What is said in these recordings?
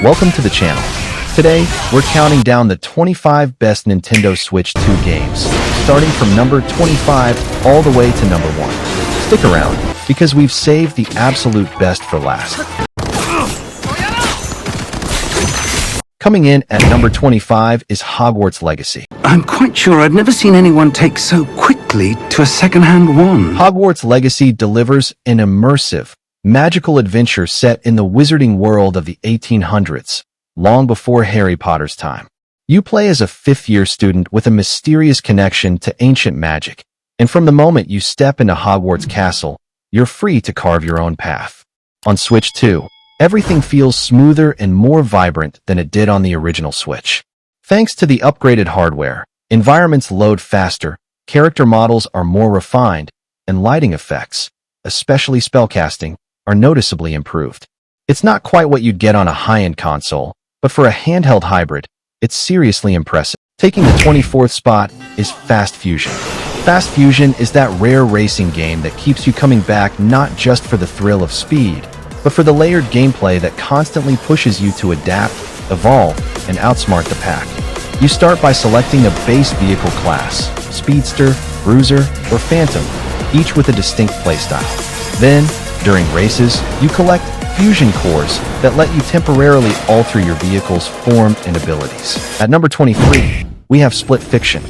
welcome to the channel. Today, we're counting down the 25 best Nintendo Switch 2 games, starting from number 25 all the way to number 1. Stick around, because we've saved the absolute best for last. Coming in at number 25 is Hogwarts Legacy. I'm quite sure I've never seen anyone take so quickly to a second-hand one. Hogwarts Legacy delivers an immersive, magical adventure set in the wizarding world of the 1800s, long before Harry Potter's time. You play as a fifth-year student with a mysterious connection to ancient magic, and from the moment you step into Hogwarts Castle, you're free to carve your own path. On Switch 2, everything feels smoother and more vibrant than it did on the original Switch. Thanks to the upgraded hardware, environments load faster, character models are more refined, and lighting effects, especially spellcasting, are noticeably improved. It's not quite what you'd get on a high-end console, but for a handheld hybrid, it's seriously impressive. Taking the 24th spot is Fast Fusion. Fast Fusion is that rare racing game that keeps you coming back not just for the thrill of speed, but for the layered gameplay that constantly pushes you to adapt, evolve, and outsmart the pack. You start by selecting a base vehicle class, Speedster, Bruiser, or Phantom, each with a distinct playstyle. Then, during races, you collect fusion cores that let you temporarily alter your vehicle's form and abilities. At number 23, we have Split Fiction.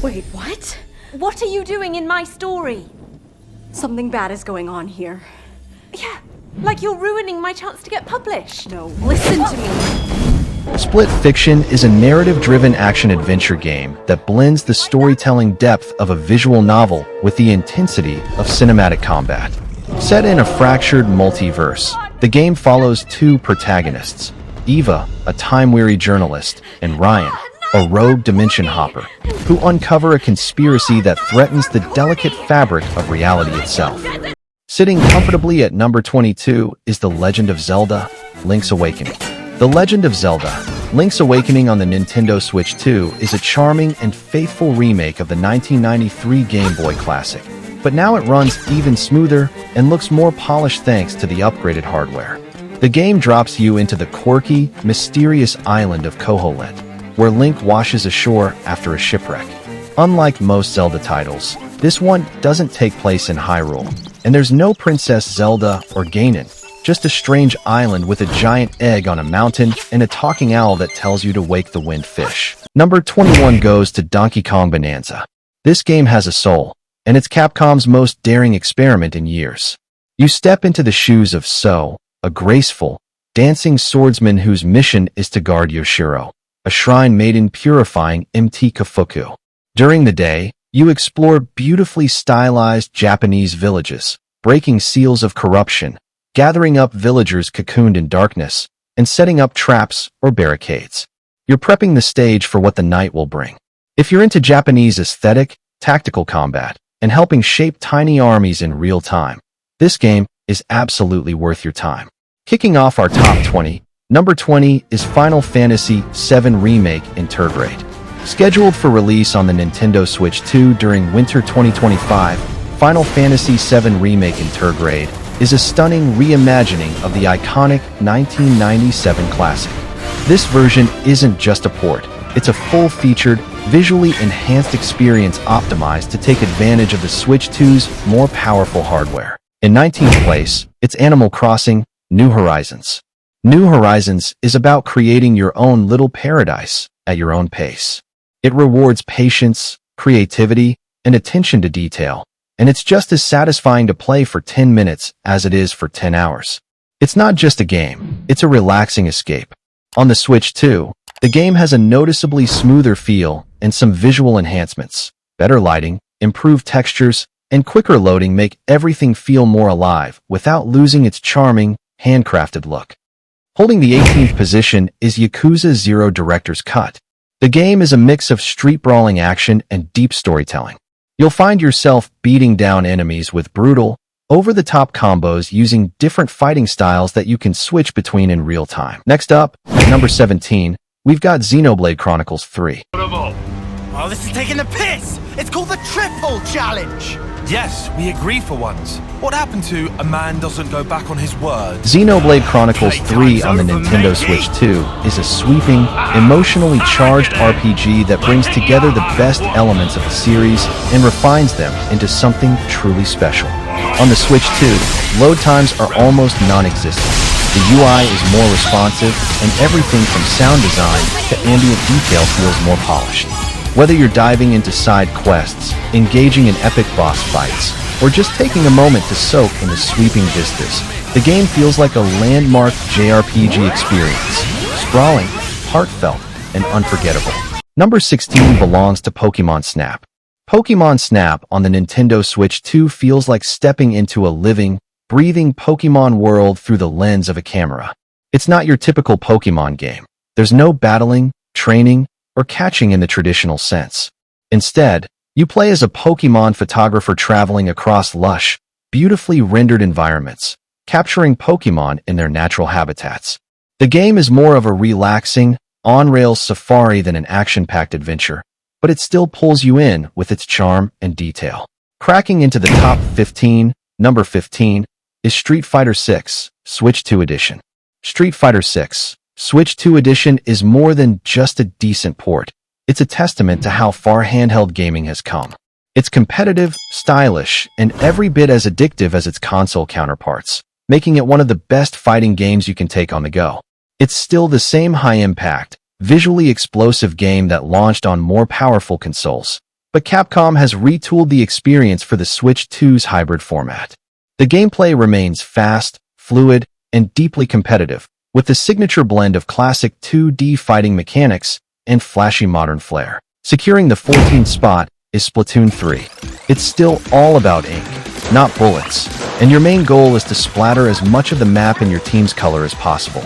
Wait, what? What are you doing in my story? Something bad is going on here. Yeah, like you're ruining my chance to get published. No, listen to me. Split Fiction is a narrative-driven action-adventure game that blends the storytelling depth of a visual novel with the intensity of cinematic combat. Set in a fractured multiverse, the game follows two protagonists, Eva, a time-weary journalist, and Ryan, a rogue dimension hopper, who uncover a conspiracy that threatens the delicate fabric of reality itself. Sitting comfortably at number 22 is The Legend of Zelda: Link's Awakening. The Legend of Zelda: Link's Awakening on the Nintendo Switch 2 is a charming and faithful remake of the 1993 Game Boy classic, but now it runs even smoother and looks more polished thanks to the upgraded hardware. The game drops you into the quirky, mysterious island of Koholint, where Link washes ashore after a shipwreck. Unlike most Zelda titles, this one doesn't take place in Hyrule, and there's no Princess Zelda or Ganon, just a strange island with a giant egg on a mountain and a talking owl that tells you to wake the wind fish. Number 21 goes to Donkey Kong Bonanza. This game has a soul, and it's Capcom's most daring experiment in years. You step into the shoes of So, a graceful, dancing swordsman whose mission is to guard Yoshiro, a shrine maiden purifying Mt. Kafuku. During the day, you explore beautifully stylized Japanese villages, breaking seals of corruption, gathering up villagers cocooned in darkness, and setting up traps or barricades. You're prepping the stage for what the night will bring. If you're into Japanese aesthetic, tactical combat, and helping shape tiny armies in real time, this game is absolutely worth your time. Kicking off our top 20, number 20 is Final Fantasy VII Remake Intergrade. Scheduled for release on the Nintendo Switch 2 during winter 2025, Final Fantasy VII Remake Intergrade is a stunning reimagining of the iconic 1997 classic. This version isn't just a port, it's a full-featured, visually enhanced experience optimized to take advantage of the Switch 2's more powerful hardware. In 19th place, it's Animal Crossing: New Horizons. New Horizons is about creating your own little paradise at your own pace. It rewards patience, creativity, and attention to detail, and it's just as satisfying to play for 10 minutes as it is for 10 hours. It's not just a game, it's a relaxing escape. On the Switch 2, the game has a noticeably smoother feel and some visual enhancements. Better lighting, improved textures, and quicker loading make everything feel more alive without losing its charming, handcrafted look. Holding the 18th position is Yakuza 0 Director's Cut. The game is a mix of street-brawling action and deep storytelling. You'll find yourself beating down enemies with brutal, over-the-top combos using different fighting styles that you can switch between in real time. Next up, at number 17, we've got Xenoblade Chronicles 3. Oh, this is taking the piss! It's called the Triple Challenge! Yes, we agree for once. What happened to a man doesn't go back on his word? Xenoblade Chronicles 3 on the Nintendo Switch 2 is a sweeping, emotionally charged RPG that brings together the best elements of the series and refines them into something truly special. On the Switch 2, load times are almost non-existent. The UI is more responsive, and everything from sound design to ambient detail feels more polished. Whether you're diving into side quests, engaging in epic boss fights, or just taking a moment to soak in the sweeping vistas, the game feels like a landmark JRPG experience. Sprawling, heartfelt, and unforgettable. Number 16 belongs to Pokemon Snap. Pokemon Snap on the Nintendo Switch 2 feels like stepping into a living, breathing Pokemon world through the lens of a camera. It's not your typical Pokemon game. There's no battling, training, or catching in the traditional sense. Instead, you play as a Pokemon photographer traveling across lush, beautifully rendered environments, capturing Pokemon in their natural habitats. The game is more of a relaxing, on-rails safari than an action-packed adventure, but it still pulls you in with its charm and detail. Cracking into the top 15, number 15, is Street Fighter VI, Switch 2 Edition. Street Fighter VI, Switch 2 Edition is more than just a decent port. It's a testament to how far handheld gaming has come. It's competitive, stylish, and every bit as addictive as its console counterparts, making it one of the best fighting games you can take on the go. It's still the same high-impact, visually explosive game that launched on more powerful consoles, but Capcom has retooled the experience for the Switch 2's hybrid format. The gameplay remains fast, fluid, and deeply competitive, with the signature blend of classic 2D fighting mechanics and flashy modern flair. Securing the 14th spot is Splatoon 3. It's still all about ink, not bullets, and your main goal is to splatter as much of the map in your team's color as possible.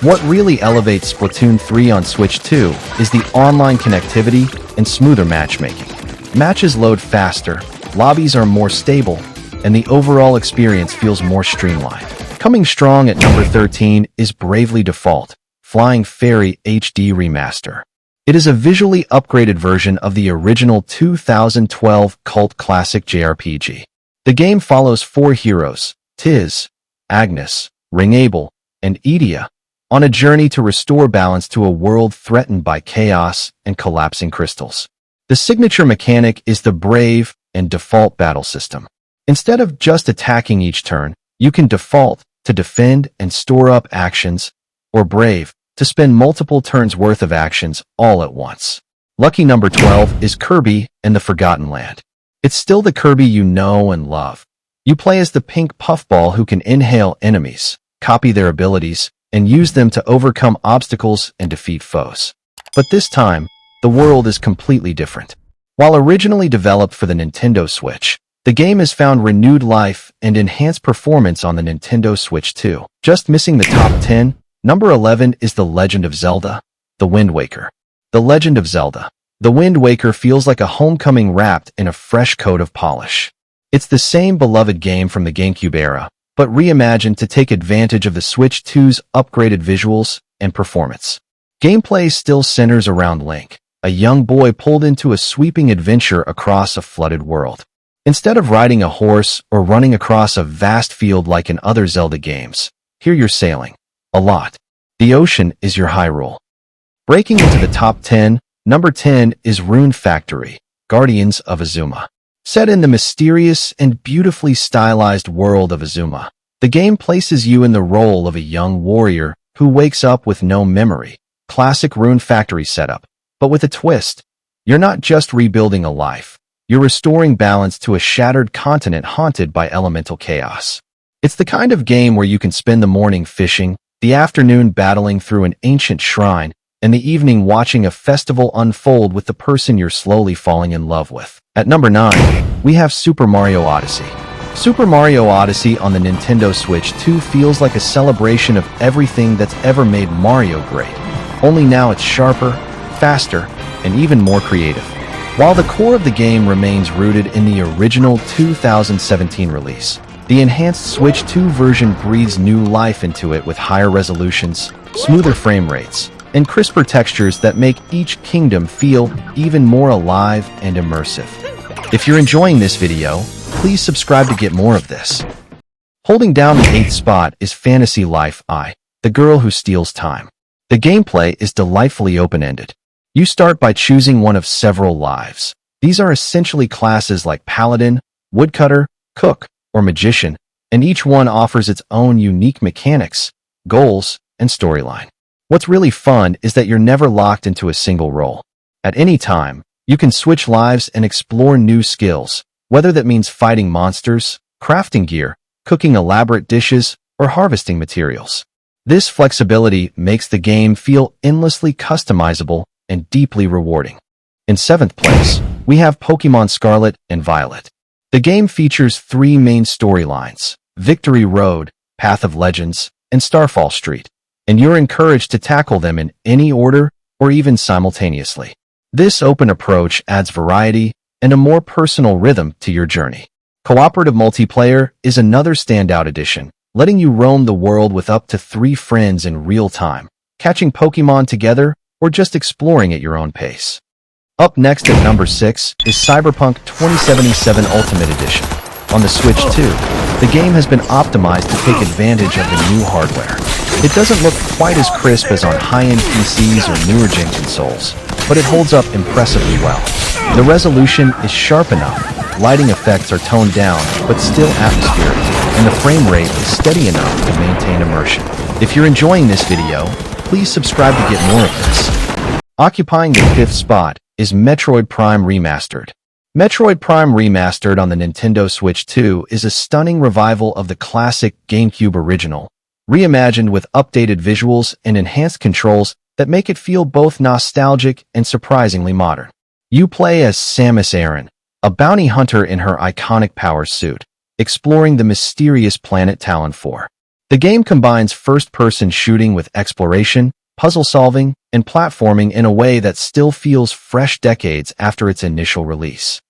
What really elevates Splatoon 3 on Switch 2 is the online connectivity and smoother matchmaking. Matches load faster, lobbies are more stable, and the overall experience feels more streamlined. Coming strong at number 13 is Bravely Default, Flying Fairy HD Remaster. It is a visually upgraded version of the original 2012 cult classic JRPG. The game follows four heroes, Tiz, Agnes, Ringable, and Edea, on a journey to restore balance to a world threatened by chaos and collapsing crystals. The signature mechanic is the Brave and Default battle system. Instead of just attacking each turn, you can default to defend and store up actions, or Brave to spend multiple turns worth of actions all at once. Lucky number 12 is Kirby and the Forgotten Land. It's still the Kirby you know and love. You play as the pink puffball who can inhale enemies, copy their abilities, and use them to overcome obstacles and defeat foes. But this time, the world is completely different. While originally developed for the Nintendo Switch, the game has found renewed life and enhanced performance on the Nintendo Switch 2. Just missing the top 10, number 11 is The Legend of Zelda: The Wind Waker. The Legend of Zelda: The Wind Waker feels like a homecoming wrapped in a fresh coat of polish. It's the same beloved game from the GameCube era, but reimagined to take advantage of the Switch 2's upgraded visuals and performance. Gameplay still centers around Link, a young boy pulled into a sweeping adventure across a flooded world. Instead of riding a horse or running across a vast field like in other Zelda games, here you're sailing. A lot. The ocean is your Hyrule. Breaking into the top 10, number 10 is Rune Factory: Guardians of Azuma. Set in the mysterious and beautifully stylized world of Azuma, the game places you in the role of a young warrior who wakes up with no memory. Classic Rune Factory setup, but with a twist. You're not just rebuilding a life. You're restoring balance to a shattered continent haunted by elemental chaos. It's the kind of game where you can spend the morning fishing, the afternoon battling through an ancient shrine, and the evening watching a festival unfold with the person you're slowly falling in love with. At number 9, we have Super Mario Odyssey. Super Mario Odyssey on the Nintendo Switch 2 feels like a celebration of everything that's ever made Mario great. Only now it's sharper, faster, and even more creative. While the core of the game remains rooted in the original 2017 release, the enhanced Switch 2 version breathes new life into it with higher resolutions, smoother frame rates, and crisper textures that make each kingdom feel even more alive and immersive. If you're enjoying this video, Please subscribe to get more of this. Holding down the 8th spot is Fantasy Life I, the girl who steals time. The gameplay is delightfully open-ended. You start by choosing one of several lives. These are essentially classes like Paladin, Woodcutter, Cook, or Magician, and each one offers its own unique mechanics, goals, and storyline. What's really fun is that you're never locked into a single role. At any time, you can switch lives and explore new skills, whether that means fighting monsters, crafting gear, cooking elaborate dishes, or harvesting materials. This flexibility makes the game feel endlessly customizable and deeply rewarding. In 7th place, we have Pokemon Scarlet and Violet. The game features 3 main storylines: Victory Road, Path of Legends, and Starfall Street, and you're encouraged to tackle them in any order or even simultaneously. This open approach adds variety and a more personal rhythm to your journey. Cooperative multiplayer is another standout addition, letting you roam the world with up to 3 friends in real time, catching Pokemon together or just exploring at your own pace. Up next at number 6 is Cyberpunk 2077 Ultimate Edition. On the Switch 2, the game has been optimized to take advantage of the new hardware. It doesn't look quite as crisp as on high-end PCs or newer-gen consoles, but it holds up impressively well. The resolution is sharp enough, lighting effects are toned down but still atmospheric, and the frame rate is steady enough to maintain immersion. If you're enjoying this video, please subscribe to get more of this. Occupying the 5th spot is Metroid Prime Remastered. Metroid Prime Remastered on the Nintendo Switch 2 is a stunning revival of the classic GameCube original, reimagined with updated visuals and enhanced controls that make it feel both nostalgic and surprisingly modern. You play as Samus Aran, a bounty hunter in her iconic power suit, exploring the mysterious planet Talon 4. The game combines first-person shooting with exploration, puzzle solving, and platforming in a way that still feels fresh decades after its initial release.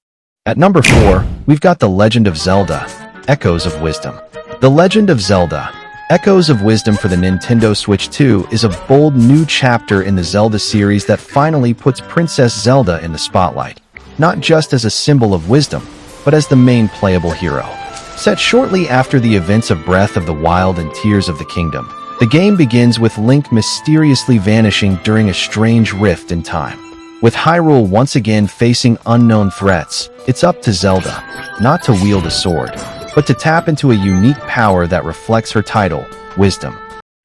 At number 4, we've got The Legend of Zelda: Echoes of Wisdom. The Legend of Zelda: Echoes of Wisdom for the Nintendo Switch 2 is a bold new chapter in the Zelda series that finally puts Princess Zelda in the spotlight, not just as a symbol of wisdom, but as the main playable hero. Set shortly after the events of Breath of the Wild and Tears of the Kingdom, the game begins with Link mysteriously vanishing during a strange rift in time. With Hyrule once again facing unknown threats, it's up to Zelda, not to wield a sword, but to tap into a unique power that reflects her title, Wisdom.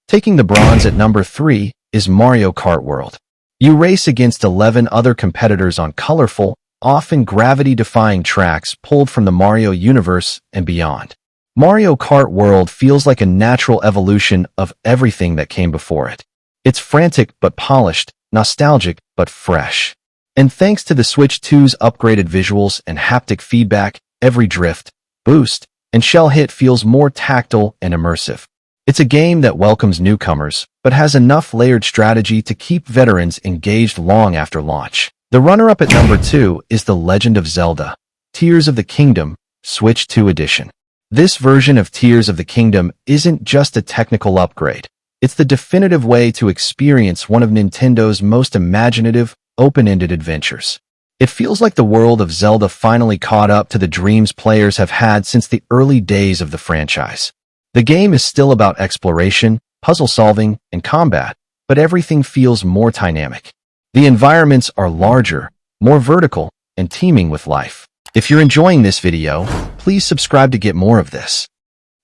Taking the bronze at number 3 is Mario Kart World. You race against 11 other competitors on colorful, often gravity-defying tracks pulled from the Mario universe and beyond. Mario Kart World feels like a natural evolution of everything that came before it. It's frantic but polished, nostalgic but fresh. And thanks to the Switch 2's upgraded visuals and haptic feedback, every drift, boost, and shell hit feels more tactile and immersive. It's a game that welcomes newcomers, but has enough layered strategy to keep veterans engaged long after launch. The runner-up at number 2 is The Legend of Zelda: Tears of the Kingdom, Switch 2 Edition. This version of Tears of the Kingdom isn't just a technical upgrade. It's the definitive way to experience one of Nintendo's most imaginative, open-ended adventures. It feels like the world of Zelda finally caught up to the dreams players have had since the early days of the franchise. The game is still about exploration, puzzle solving, and combat, but everything feels more dynamic. The environments are larger, more vertical, and teeming with life. If you're enjoying this video, please subscribe to get more of this.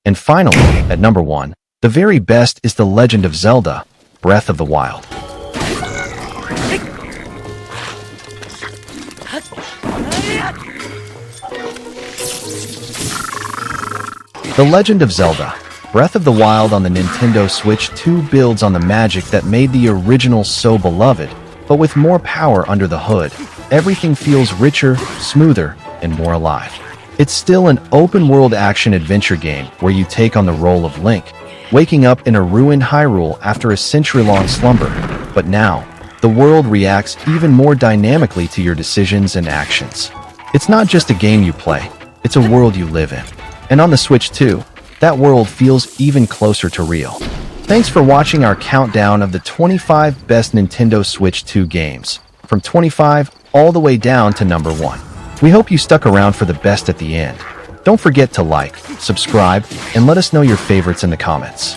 And finally, at number 1, the very best is The Legend of Zelda: Breath of the Wild. The Legend of Zelda: Breath of the Wild on the Nintendo Switch 2 builds on the magic that made the original so beloved, but with more power under the hood. Everything feels richer, smoother, and more alive. It's still an open-world action-adventure game where you take on the role of Link, waking up in a ruined Hyrule after a century-long slumber. But now, the world reacts even more dynamically to your decisions and actions. It's not just a game you play, it's a world you live in. And on the Switch 2, that world feels even closer to real. Thanks for watching our countdown of the 25 best Nintendo Switch 2 games, from 25 all the way down to number 1. We hope you stuck around for the best at the end. Don't forget to like, subscribe, and let us know your favorites in the comments.